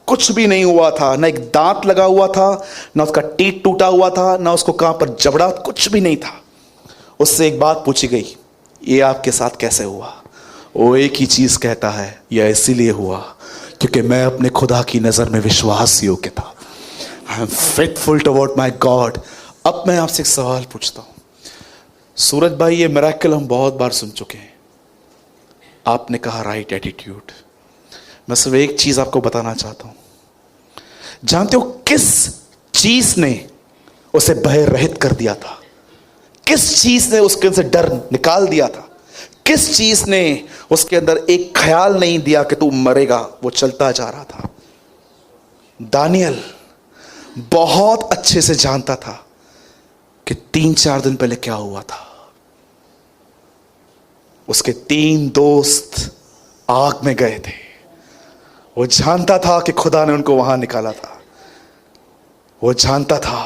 कुछ भी नहीं हुआ था, ना एक दांत लगा हुआ था, ना उसका टीथ टूटा हुआ था, ना उसको कहां पर जबड़ा, कुछ भी नहीं था। उससे एक बात पूछी गई, ये आपके साथ कैसे हुआ? वो एक ही चीज कहता है, यह इसीलिए हुआ क्योंकि मैं अपने खुदा की नजर में विश्वास योग्य था। I am faithful toward my God. अब मैं आपसे एक सवाल पूछता हूं, सूरज भाई ये मिरेकल हम बहुत बार सुन चुके हैं, आपने कहा राइट एटीट्यूड। मैं सिर्फ एक चीज आपको बताना चाहता हूं, जानते हो किस चीज ने उसे भय रहित कर दिया था? किस चीज ने उसके अंदर से डर निकाल दिया था? किस चीज ने उसके अंदर एक ख्याल नहीं दिया कि तू मरेगा? वो चलता जा रहा था। दानियल बहुत अच्छे से जानता था कि 3-4 दिन पहले क्या हुआ था। उसके 3 दोस्त आग में गए थे। वो जानता था कि खुदा ने उनको वहां निकाला था। वो जानता था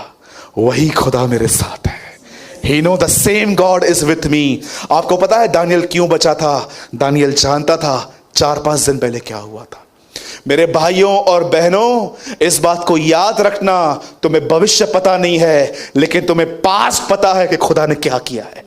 वही खुदा मेरे साथ है। He know the same God is with me। आपको पता है दानियल क्यों बचा था? दानियल जानता था 4-5 दिन पहले क्या हुआ था। मेरे भाइयों और बहनों, इस बात को याद रखना, तुम्हें भविष्य पता नहीं है लेकिन तुम्हें पास्ट पता है कि खुदा ने क्या किया है।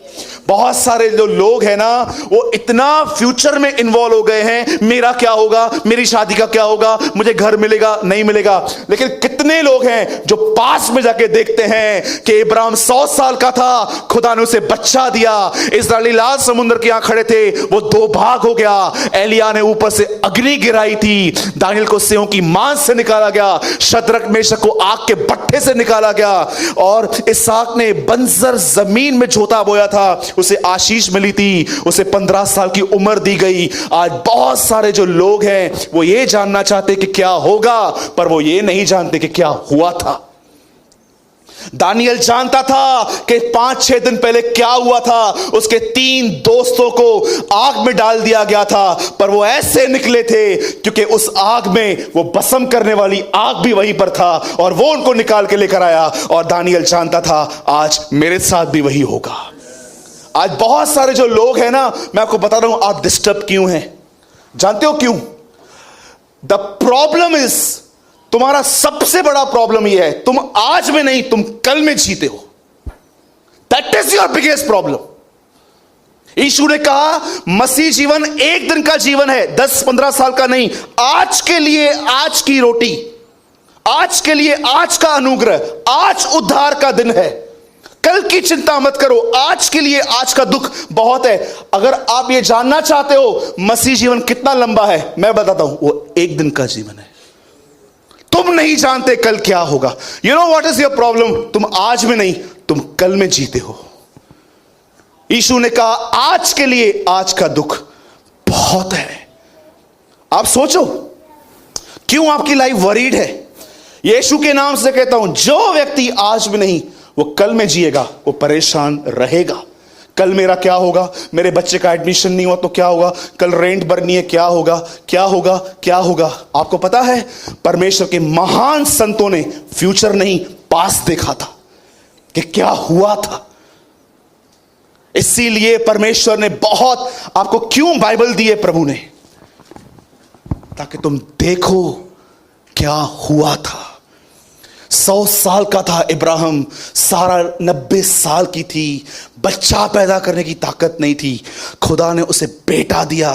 बहुत सारे जो लोग हैं ना, वो इतना फ्यूचर में इन्वॉल्व हो गए हैं, मेरा क्या होगा, मेरी शादी का क्या होगा, मुझे घर मिलेगा नहीं मिलेगा। लेकिन कितने लोग हैं जो पास में जाके देखते हैं कि इब्राहिम 100 साल का था, खुदा ने उसे बच्चा दिया। इस्राएली लाल समुद्र के यहां खड़े थे, वो 2 भाग हो गया। एलिया ने ऊपर से अग्नि गिराई थी, दानियल को सिंहों की मांस से निकाला गया, शद्रक मेशक को आग के भट्ठे से निकाला गया, और इसहाक ने बंजर जमीन में जोता बोया था, उसे आशीष मिली थी, उसे 15 साल की उम्र दी गई। आज बहुत सारे जो लोग हैं वो ये जानना चाहते कि क्या होगा, पर वो ये नहीं जानते कि क्या हुआ था। दानियल जानता था कि 5-6 दिन पहले क्या हुआ था। उसके 3 दोस्तों को आग में डाल दिया गया था, पर वो ऐसे निकले थे क्योंकि उस आग में वो भस्म करने वाली आग भी वहीं पर था, और वो उनको निकाल के लेकर आया। और दानियल जानता था आज मेरे साथ भी वही होगा। आज बहुत सारे जो लोग हैं ना, मैं आपको बता रहा हूं आप डिस्टर्ब क्यों हैं। जानते हो क्यों? द प्रॉब्लम इज, तुम्हारा सबसे बड़ा प्रॉब्लम यह है, तुम आज में नहीं, तुम कल में जीते हो। That is your biggest problem. Yeshu ने कहा मसीह जीवन एक दिन का जीवन है, 10-15 साल का नहीं। आज के लिए आज की रोटी, आज के लिए आज का अनुग्रह, आज उद्धार का दिन है। कल की चिंता मत करो, आज के लिए आज का दुख बहुत है। अगर आप ये जानना चाहते हो मसीह जीवन कितना लंबा है, मैं बताता हूं, वो एक दिन का जीवन है। तुम नहीं जानते कल क्या होगा। You know what is your problem? तुम आज में नहीं, तुम कल में जीते हो। यीशु ने कहा आज के लिए आज का दुख बहुत है। आप सोचो क्यों आपकी लाइफ वरीड है। यीशु के नाम से कहता हूं, जो व्यक्ति आज में नहीं वो कल में जिएगा, वो परेशान रहेगा। कल मेरा क्या होगा, मेरे बच्चे का एडमिशन नहीं हुआ तो क्या होगा, कल रेंट भरनी है, क्या होगा क्या होगा क्या होगा। आपको पता है परमेश्वर के महान संतों ने फ्यूचर नहीं पास्ट देखा था कि क्या हुआ था। इसीलिए परमेश्वर ने बहुत आपको क्यों बाइबल दी है प्रभु ने, ताकि तुम देखो क्या हुआ था। 100 साल का था इब्राहिम, सारा 90 साल की थी, बच्चा पैदा करने की ताकत नहीं थी। खुदा ने उसे बेटा दिया।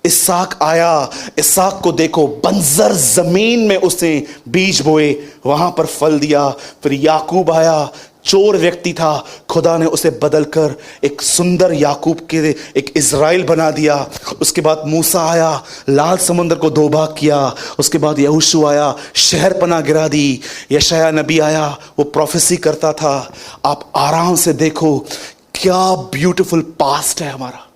इसहाक आया, इसहाक को देखो, बंजर जमीन में उसने बीज बोए, वहां पर फल दिया। फिर याकूब आया, चोर व्यक्ति था, खुदा ने उसे बदलकर एक सुंदर याकूब के एक इज़राइल बना दिया। उसके बाद मूसा आया, लाल समुद्र को दो भाग किया। उसके बाद यहोशू आया, शहर पना गिरा दी। यशाया नबी आया, वो प्रोफेसी करता था। आप आराम से देखो, क्या ब्यूटीफुल पास्ट है हमारा।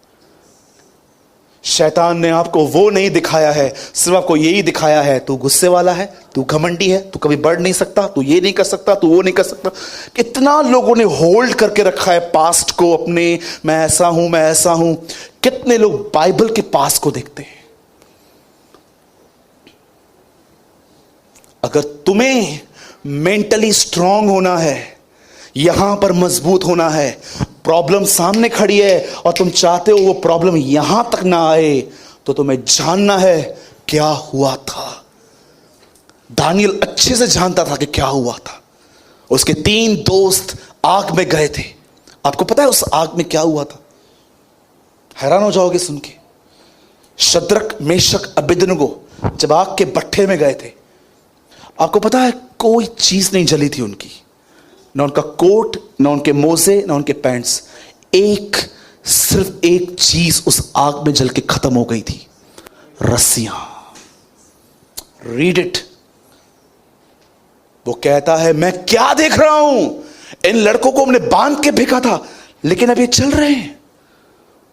शैतान ने आपको वो नहीं दिखाया है, सिर्फ आपको यही दिखाया है, तू गुस्से वाला है, तू घमंडी है, तू कभी बढ़ नहीं सकता, तू ये नहीं कर सकता, तू वो नहीं कर सकता। कितना लोगों ने होल्ड करके रखा है पास्ट को अपने, मैं ऐसा हूं, मैं ऐसा हूं। कितने लोग बाइबल के पास्ट को देखते हैं। अगर तुम्हें मेंटली स्ट्रांग होना है, यहां पर मजबूत होना है, प्रॉब्लम सामने खड़ी है और तुम चाहते हो वो प्रॉब्लम यहां तक ना आए, तो तुम्हें जानना है क्या हुआ था। दानियल अच्छे से जानता था कि क्या हुआ था। उसके 3 दोस्त आग में गए थे। आपको पता है उस आग में क्या हुआ था? हैरान हो जाओगे सुन के। शद्रक, मेशक, अबेदनगो जब आग के भट्ठे में गए थे, आपको पता है कोई चीज नहीं जली थी उनकी, ना उनका कोट, ना उनके मोजे, ना उनके पैंट्स। सिर्फ एक चीज उस आग में जल के खत्म हो गई थी, रस्सियां। Read it. वो कहता है, मैं क्या देख रहा हूं, इन लड़कों को हमने बांध के फेंका था, लेकिन अब ये चल रहे हैं।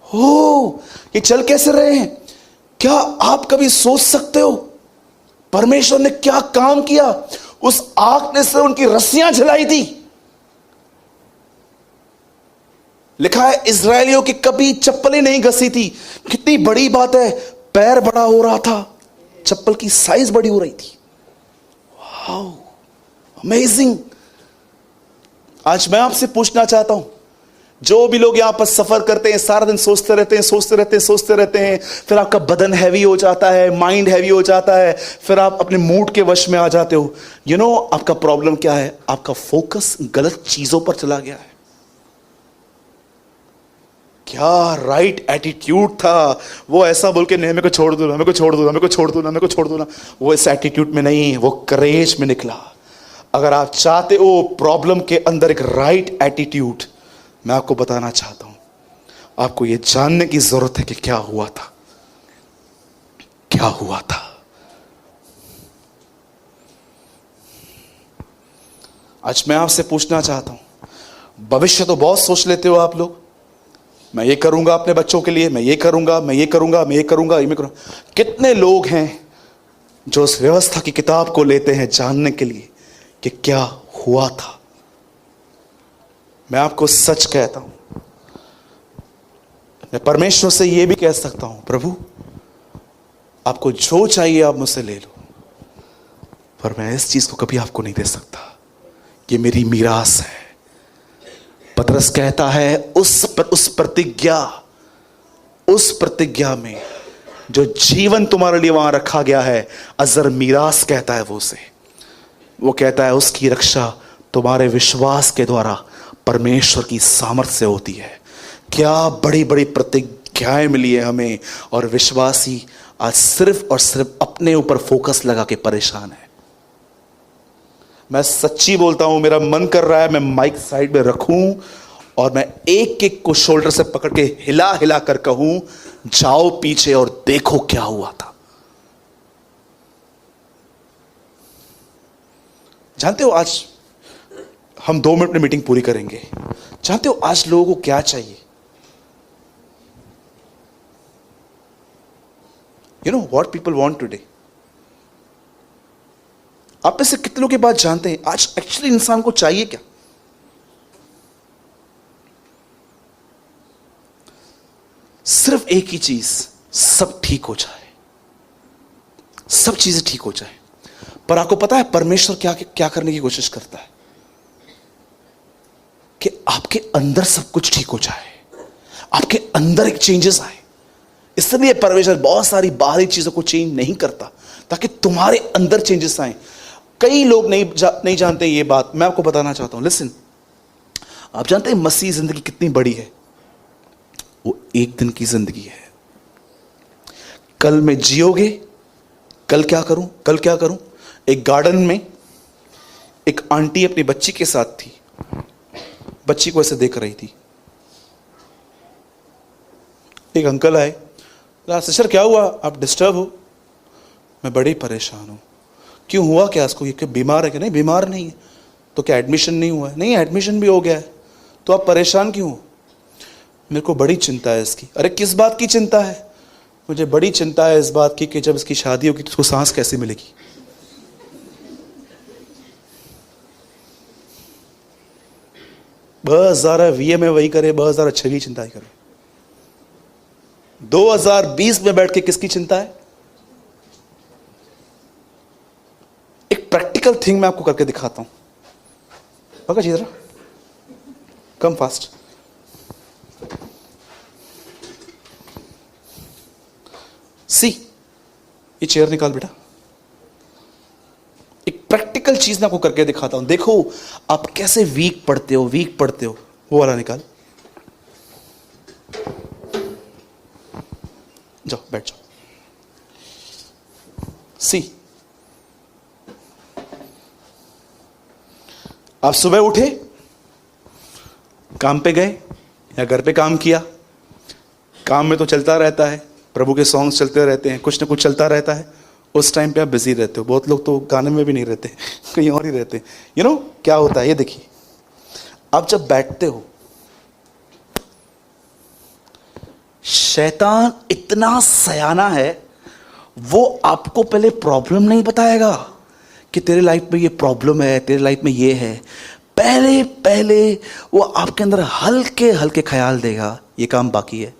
हो, ये चल कैसे रहे हैं? क्या आप कभी सोच सकते हो परमेश्वर ने क्या काम किया? उस आग ने से उनकी रस्सियां जलाई थी। लिखा है इजरायलियों की कभी चप्पलें नहीं घसी थी। कितनी बड़ी बात है, पैर बड़ा हो रहा था, चप्पल की साइज बड़ी हो रही थी। Wow, amazing. आज मैं आपसे पूछना चाहता हूं, जो भी लोग यहां पर सफर करते हैं, सारा दिन सोचते रहते हैं, सोचते रहते हैं, फिर आपका बदन हैवी हो जाता है, माइंड हैवी हो जाता है, फिर आप अपने मूड के वश में आ जाते हो। यू नो आपका प्रॉब्लम क्या है? आपका फोकस गलत चीजों पर चला गया है। क्या राइट एटीट्यूड था, वो ऐसा बोल के नहीं, मेरे को छोड़ दो ना, मेरे को छोड़ दो ना, मेरे को छोड़ दो ना, मेरे को छोड़ दो ना। वो इस एटीट्यूड में नहीं, वो करेज में निकला। अगर आप चाहते हो प्रॉब्लम के अंदर एक राइट एटीट्यूड, मैं आपको बताना चाहता हूं, आपको यह जानने की जरूरत है कि क्या हुआ था, क्या हुआ था। आज मैं आपसे पूछना चाहता हूं, भविष्य तो बहुत सोच लेते हो आप लोग, मैं ये करूंगा अपने बच्चों के लिए, मैं ये करूंगा, मैं ये करूंगा, मैं ये करूंगा, ये मैं करूंगा। कितने लोग हैं जो उस व्यवस्था की किताब को लेते हैं जानने के लिए कि क्या हुआ था। मैं आपको सच कहता हूं, मैं परमेश्वर से यह भी कह सकता हूं, प्रभु आपको जो चाहिए आप मुझसे ले लो, पर मैं इस चीज को कभी आपको नहीं दे सकता, ये मेरी मीरास है। पतरस कहता है उस प्रतिज्ञा में जो जीवन तुम्हारे लिए वहां रखा गया है, अजर मीरास कहता है वो कहता है उसकी रक्षा तुम्हारे विश्वास के द्वारा परमेश्वर की सामर्थ से होती है। क्या बड़ी बड़ी प्रतिज्ञाएं मिली है हमें, और विश्वासी आज सिर्फ और सिर्फ अपने ऊपर फोकस लगा के परेशान है। मैं सच्ची बोलता हूं, मेरा मन कर रहा है मैं माइक साइड में रखूं और मैं एक एक को शोल्डर से पकड़ के हिला हिला कर कहूं, जाओ पीछे और देखो क्या हुआ था। जानते हो आज हम 2 मिनट में मीटिंग पूरी करेंगे। जानते हो आज लोगों को क्या चाहिए? You know what people want today. आप में से कितने लोग की बात जानते हैं आज एक्चुअली इंसान को चाहिए क्या? सिर्फ एक ही चीज, सब ठीक हो जाए, सब चीजें ठीक हो जाए। पर आपको पता है परमेश्वर क्या करने की कोशिश करता है? कि आपके अंदर सब कुछ ठीक हो जाए, आपके अंदर एक चेंजेस आए। इसलिए परमेश्वर बहुत सारी बाहरी चीजों को चेंज नहीं करता ताकि तुम्हारे अंदर चेंजेस आए। कई लोग नहीं जानते ये बात, मैं आपको बताना चाहता हूं। लिसन, आप जानते हैं मसीह जिंदगी कितनी बड़ी है? वो एक दिन की जिंदगी है। कल में जियोगे, कल क्या करूं, कल क्या करूं। एक गार्डन में एक आंटी अपनी बच्ची के साथ थी, बच्ची को ऐसे देख रही थी। एक अंकल आए, सिस्टर क्या हुआ, आप डिस्टर्ब हो। मैं बड़ी परेशान हूं। क्यों, हुआ क्या इसको, ये बीमार है क्या। नहीं बीमार नहीं है। तो क्या एडमिशन नहीं हुआ है। नहीं एडमिशन भी हो गया है। तो आप परेशान क्यों हो। मेरे को बड़ी चिंता है इसकी। अरे किस बात की चिंता है। मुझे बड़ी चिंता है इस बात की कि जब इसकी शादी होगी तो उसको सांस कैसे मिलेगी। $2020 में वही करे, 2026 चिंता ही करे। 2020 में बैठ के किसकी चिंता है। एक प्रैक्टिकल थिंग मैं आपको करके दिखाता हूं। पका जी जरा, कम फास्ट। सी, ये चेयर निकाल बेटा। एक प्रैक्टिकल चीज मैं आपको करके दिखाता हूं। देखो आप कैसे वीक पढ़ते हो, वीक पढ़ते हो। वो वाला निकाल, जाओ बैठ जाओ। सी, आप सुबह उठे, काम पे गए या घर पे काम किया। काम में तो चलता रहता है, प्रभु के सॉन्ग्स चलते रहते हैं, कुछ ना कुछ चलता रहता है। उस टाइम पे आप बिजी रहते हो। बहुत लोग तो गाने में भी नहीं रहते, कहीं और ही रहते हैं। यू नो क्या होता है, ये देखिए। आप जब बैठते हो, शैतान इतना सयाना है, वो आपको पहले प्रॉब्लम नहीं बताएगा कि तेरे लाइफ में ये प्रॉब्लम है, तेरे लाइफ में ये है। पहले पहले वो आपके अंदर हल्के हल्के ख्याल देगा, ये काम बाकी है,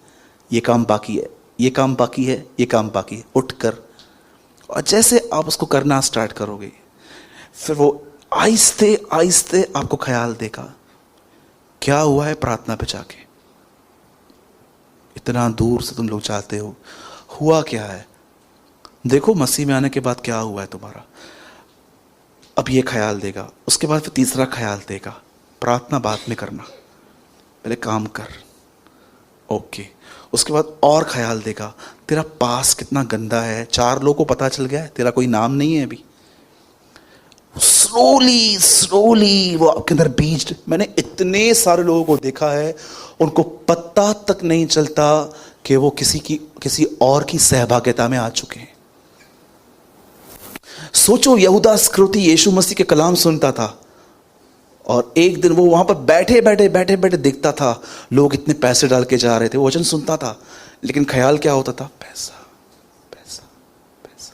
ये काम बाकी है, ये काम बाकी है, ये काम बाकी है, उठकर। और जैसे आप उसको करना स्टार्ट करोगे, फिर वो आहिस्ते आहिस्ते आपको ख्याल देगा, क्या हुआ है प्रार्थना पे जाके। इतना दूर से तुम लोग जाते हो, हुआ क्या है, देखो मसीह में आने के बाद क्या हुआ है तुम्हारा। अब ये ख्याल देगा, उसके बाद फिर तीसरा ख्याल देगा, प्रार्थना बाद में करना, पहले काम कर, ओके। उसके बाद और ख्याल देगा, तेरा पास कितना गंदा है, 4 लोगों को पता चल गया है, तेरा कोई नाम नहीं है अभी। स्लोली स्लोली वो आपके अंदर बीज। मैंने इतने सारे लोगों को देखा है, उनको पता तक नहीं चलता कि वो किसी और की सहभागिता में आ चुके हैं। सोचो, यहूदा इस्करियोती यीशु मसीह के कलाम सुनता था, और एक दिन वो वहां पर बैठे बैठे देखता था लोग इतने पैसे डाल के जा रहे थे। वो वचन सुनता था, लेकिन ख्याल क्या होता था, पैसा पैसा पैसा।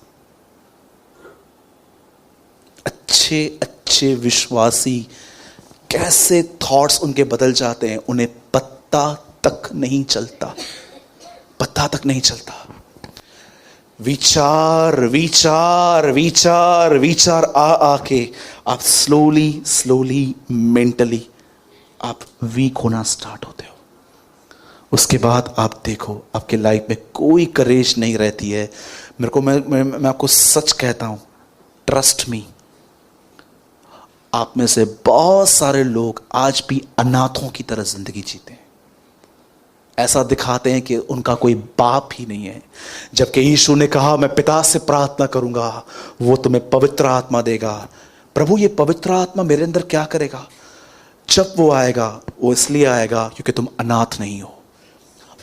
अच्छे अच्छे विश्वासी कैसे थॉट्स उनके बदल जाते हैं, उन्हें पता तक नहीं चलता, पता तक नहीं चलता। विचार विचार विचार विचार आके आप स्लोली स्लोली मेंटली आप वीक होना स्टार्ट होते हो। उसके बाद आप देखो आपके लाइफ में कोई करेज नहीं रहती है। मेरे को मैं आपको सच कहता हूं, ट्रस्ट मी, आप में से बहुत सारे लोग आज भी अनाथों की तरह जिंदगी जीते हैं। ऐसा दिखाते हैं कि उनका कोई बाप ही नहीं है, जबकि यीशु ने कहा मैं पिता से प्रार्थना करूंगा, वो तुम्हें पवित्र आत्मा देगा। प्रभु ये पवित्र आत्मा मेरे अंदर क्या करेगा। जब वो आएगा, वो इसलिए आएगा क्योंकि तुम अनाथ नहीं हो।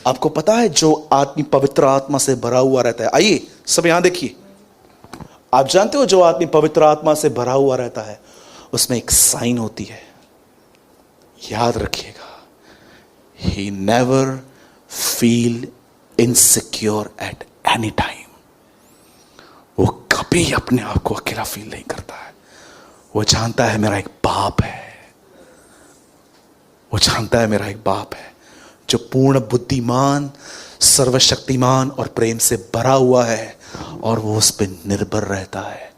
आपको पता है जो आदमी पवित्र आत्मा से भरा हुआ रहता है, आइए सब यहां देखिए, आप जानते हो जो आदमी पवित्र आत्मा से भरा हुआ रहता है उसमें एक साइन होती है, याद रखिएगा, he never feel insecure at any time। वो कभी अपने आप को अकेला फील नहीं करता है। वो जानता है मेरा एक बाप है, वो जानता है मेरा एक बाप है जो पूर्ण बुद्धिमान, सर्वशक्तिमान और प्रेम से भरा हुआ है, और वो उस पर निर्भर रहता है।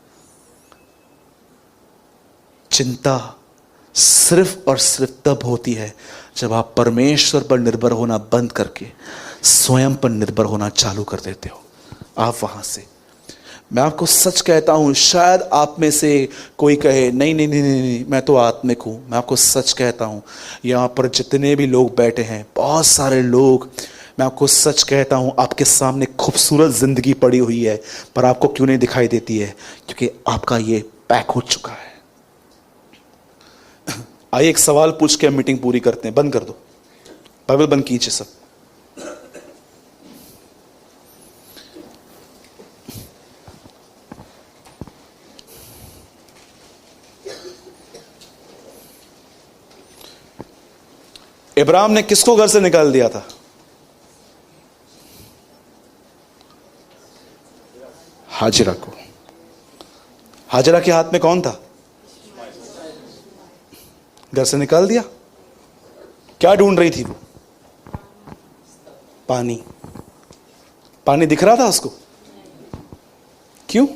चिंता सिर्फ और सिर्फ तब होती है जब आप परमेश्वर पर निर्भर होना बंद करके स्वयं पर निर्भर होना चालू कर देते हो। आप वहां से, मैं आपको सच कहता हूं, शायद आप में से कोई कहे नहीं नहीं नहीं नहीं, नहीं मैं तो आत्मिक हूं। मैं आपको सच कहता हूं, यहां पर जितने भी लोग बैठे हैं, बहुत सारे लोग मैं आपको सच कहता हूं, आपके सामने खूबसूरत जिंदगी पड़ी हुई है, पर आपको क्यों नहीं दिखाई देती है? क्योंकि आपका ये पैक हो चुका है। आइए एक सवाल पूछ के हम मीटिंग पूरी करते हैं। बंद कर दो, बाइबल बंद कीजिए सब। इब्राहिम ने किसको घर से निकाल दिया था? हाजिरा को। हाजिरा के हाथ में कौन था? घर से निकाल दिया। क्या ढूंढ रही थी वो? पानी। पानी दिख रहा था उसको? क्यों?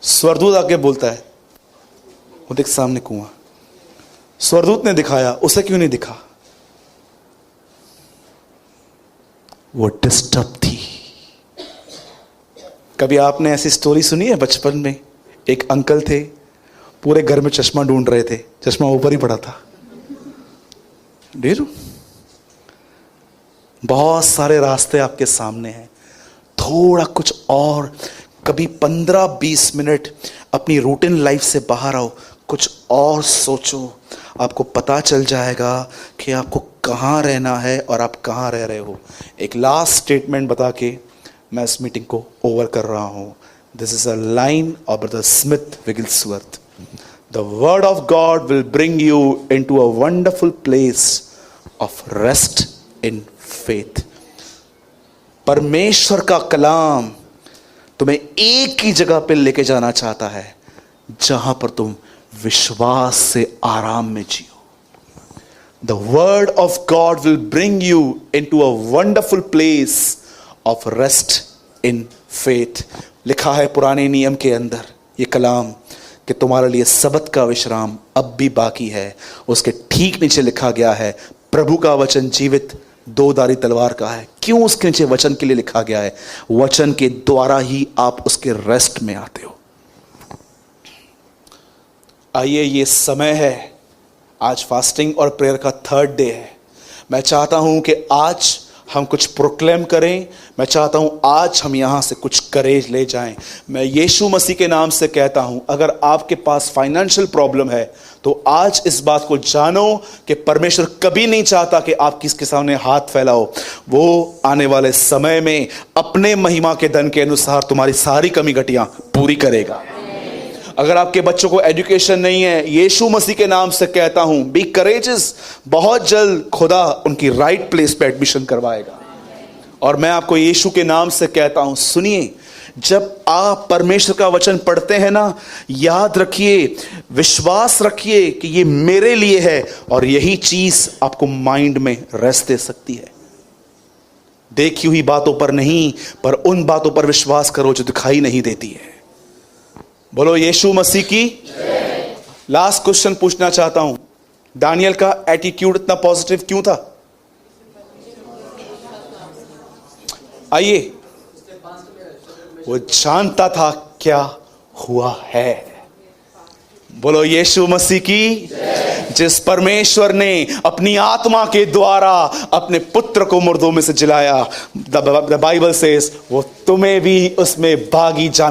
स्वर्गदूत आके बोलता है, वो देख सामने कुआं। स्वर्गदूत ने दिखाया, उसे क्यों नहीं दिखा? वो डिस्टर्ब थी। कभी आपने ऐसी स्टोरी सुनी है? बचपन में एक अंकल थे, पूरे घर में चश्मा ढूंढ रहे थे, चश्मा ऊपर ही पड़ा था। डेरू, बहुत सारे रास्ते आपके सामने हैं, थोड़ा कुछ और, कभी 15-20 मिनट अपनी रूटीन लाइफ से बाहर आओ, कुछ और सोचो, आपको पता चल जाएगा कि आपको कहाँ रहना है और आप कहाँ रह रहे हो। एक लास्ट स्टेटमेंट बता के मैं इस मीटिंग को ओवर कर रहा हूं। This is a line of brother Smith Wigglesworth. The word of God will bring you into a wonderful place of rest in faith. परमेश्वर का कलाम तुम्हें एक ही जगह पे लेके जाना चाहता है, जहां पर तुम विश्वास से आराम में जियो। The word of God will bring you into a wonderful place of rest in faith. लिखा है पुराने नियम के अंदर ये कलाम कि तुम्हारे लिए सबत का विश्राम अब भी बाकी है। उसके ठीक नीचे लिखा गया है, प्रभु का वचन जीवित दो-धारी तलवार का है। क्यों उसके नीचे वचन के लिए लिखा गया है? वचन के द्वारा ही आप उसके रेस्ट में आते हो। आइए, ये समय है, आज फास्टिंग और प्रेयर का 3rd डे है। मैं चाहता हूं कि आज हम कुछ प्रोक्लेम करें। मैं चाहता हूं आज हम यहां से कुछ करेज ले जाएं। मैं यीशु मसीह के नाम से कहता हूं, अगर आपके पास फाइनेंशियल प्रॉब्लम है तो आज इस बात को जानो कि परमेश्वर कभी नहीं चाहता कि आप किसके सामने हाथ फैलाओ। वो आने वाले समय में अपने महिमा के धन के अनुसार तुम्हारी सारी कमी घटियां पूरी करेगा। अगर आपके बच्चों को एजुकेशन नहीं है, यीशु मसीह के नाम से कहता हूं, बी करेजियस, बहुत जल्द खुदा उनकी राइट प्लेस पे एडमिशन करवाएगा। और मैं आपको यीशु के नाम से कहता हूं, सुनिए, जब आप परमेश्वर का वचन पढ़ते हैं ना, याद रखिए, विश्वास रखिए कि ये मेरे लिए है, और यही चीज आपको माइंड में रेस्ट दे सकती है। देखी हुई बातों पर नहीं, पर उन बातों पर विश्वास करो जो दिखाई नहीं देती है। बोलो यीशु मसीह की। लास्ट क्वेश्चन पूछना चाहता हूं, दानियल का एटीट्यूड इतना पॉजिटिव क्यों था? आइए, वो जानता था क्या हुआ है। बोलो यीशु मसीह की। जिस परमेश्वर ने अपनी आत्मा के द्वारा अपने पुत्र को मुर्दों में से जिलाया, द बाइबल सेज, वो तुम्हें भी उसमें भागी जान